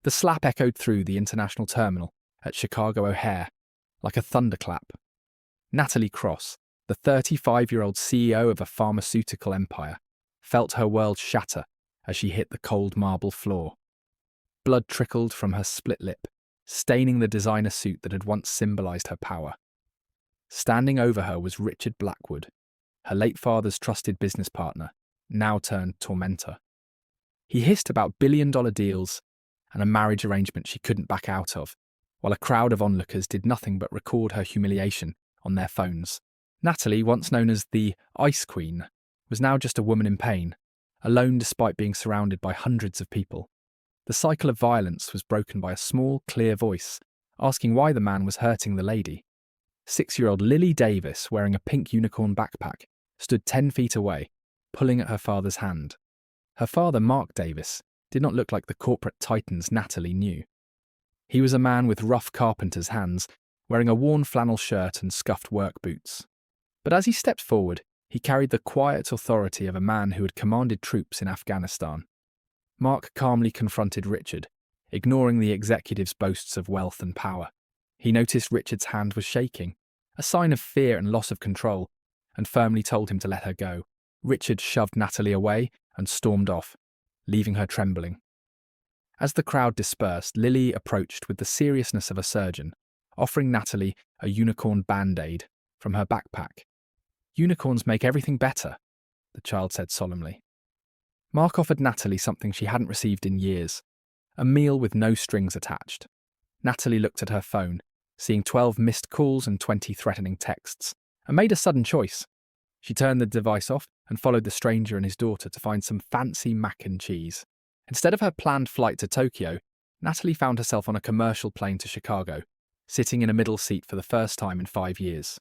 The slap echoed through the international terminal at Chicago O'Hare like a thunderclap. Natalie Cross, the 35-year-old CEO of a pharmaceutical empire, felt her world shatter as she hit the cold marble floor. Blood trickled from her split lip, staining the designer suit that had once symbolized her power. Standing over her was Richard Blackwood, her late father's trusted business partner, now turned tormentor. He hissed about billion-dollar deals and a marriage arrangement she couldn't back out of, while a crowd of onlookers did nothing but record her humiliation on their phones. Natalie, once known as the Ice Queen, was now just a woman in pain, alone despite being surrounded by hundreds of people. The cycle of violence was broken by a small, clear voice, asking why the man was hurting the lady. 6-year-old Lily Davis, wearing a pink unicorn backpack, stood 10 feet away, pulling at her father's hand. Her father, Mark Davis, did not look like the corporate titans Natalie knew. He was a man with rough carpenter's hands, wearing a worn flannel shirt and scuffed work boots. But as he stepped forward, he carried the quiet authority of a man who had commanded troops in Afghanistan. Mark calmly confronted Richard, ignoring the executive's boasts of wealth and power. He noticed Richard's hand was shaking, a sign of fear and loss of control, and firmly told him to let her go. Richard shoved Natalie away and stormed off, leaving her trembling. As the crowd dispersed, Lily approached with the seriousness of a surgeon, offering Natalie a unicorn band-aid from her backpack. "Unicorns make everything better," the child said solemnly. Mark offered Natalie something she hadn't received in years, a meal with no strings attached. Natalie looked at her phone, seeing 12 missed calls and 20 threatening texts, and made a sudden choice. She turned the device off and followed the stranger and his daughter to find some fancy mac and cheese. Instead of her planned flight to Tokyo, Natalie found herself on a commercial plane to Chicago, sitting in a middle seat for the first time in 5 years.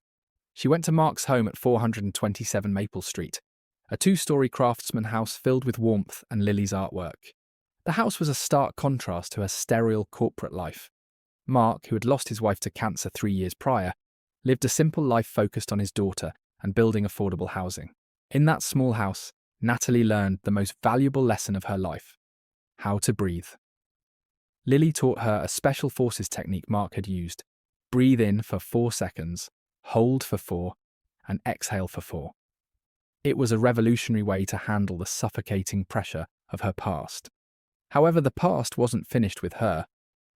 She went to Mark's home at 427 Maple Street, a 2-story craftsman house filled with warmth and Lily's artwork. The house was a stark contrast to her sterile corporate life. Mark, who had lost his wife to cancer 3 years prior, lived a simple life focused on his daughter and building affordable housing. In that small house, Natalie learned the most valuable lesson of her life: how to breathe. Lily taught her a special forces technique Mark had used: breathe in for 4 seconds, hold for 4, and exhale for 4. It was a revolutionary way to handle the suffocating pressure of her past. However, the past wasn't finished with her.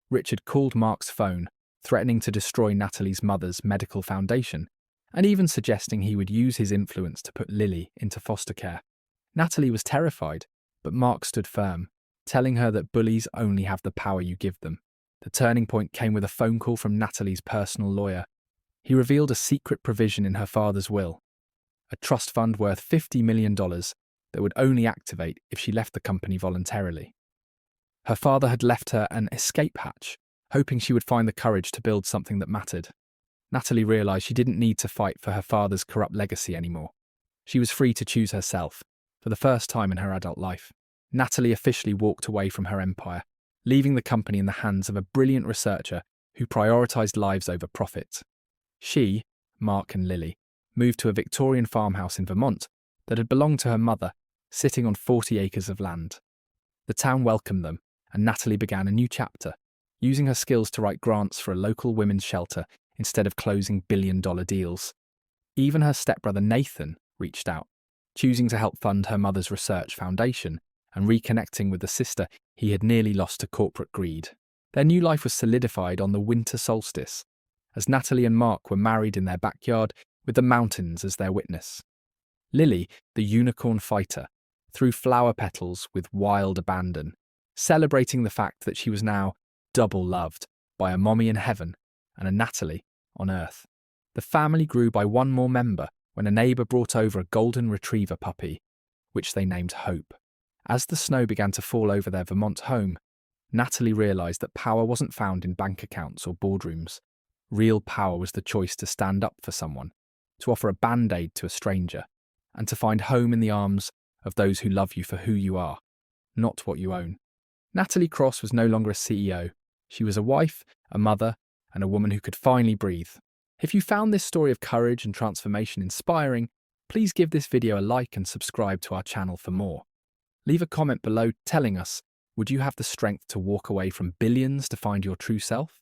Richard called Mark's phone, threatening to destroy Natalie's mother's medical foundation, and even suggesting he would use his influence to put Lily into foster care. Natalie was terrified, but Mark stood firm, telling her that bullies only have the power you give them. The turning point came with a phone call from Natalie's personal lawyer. He revealed a secret provision in her father's will, a trust fund worth $50 million that would only activate if she left the company voluntarily. Her father had left her an escape hatch, hoping she would find the courage to build something that mattered. Natalie realized she didn't need to fight for her father's corrupt legacy anymore. She was free to choose herself, for the first time in her adult life. Natalie officially walked away from her empire, leaving the company in the hands of a brilliant researcher who prioritized lives over profit. She, Mark and Lily, moved to a Victorian farmhouse in Vermont that had belonged to her mother, sitting on 40 acres of land. The town welcomed them, and Natalie began a new chapter, using her skills to write grants for a local women's shelter instead of closing billion-dollar deals. Even her stepbrother Nathan reached out, choosing to help fund her mother's research foundation and reconnecting with the sister he had nearly lost to corporate greed. Their new life was solidified on the winter solstice, as Natalie and Mark were married in their backyard with the mountains as their witness. Lily, the unicorn fighter, threw flower petals with wild abandon, celebrating the fact that she was now double loved by a mommy in heaven and a Natalie on earth. The family grew by one more member when a neighbour brought over a golden retriever puppy, which they named Hope. As the snow began to fall over their Vermont home, Natalie realised that power wasn't found in bank accounts or boardrooms. Real power was the choice to stand up for someone, to offer a band-aid to a stranger, and to find home in the arms of those who love you for who you are, not what you own. Natalie Cross was no longer a CEO. She was a wife, a mother, and a woman who could finally breathe. If you found this story of courage and transformation inspiring, please give this video a like and subscribe to our channel for more. Leave a comment below telling us Would you have the strength to walk away from billions to find your true self?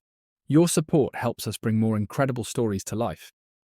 Your support helps us bring more incredible stories to life.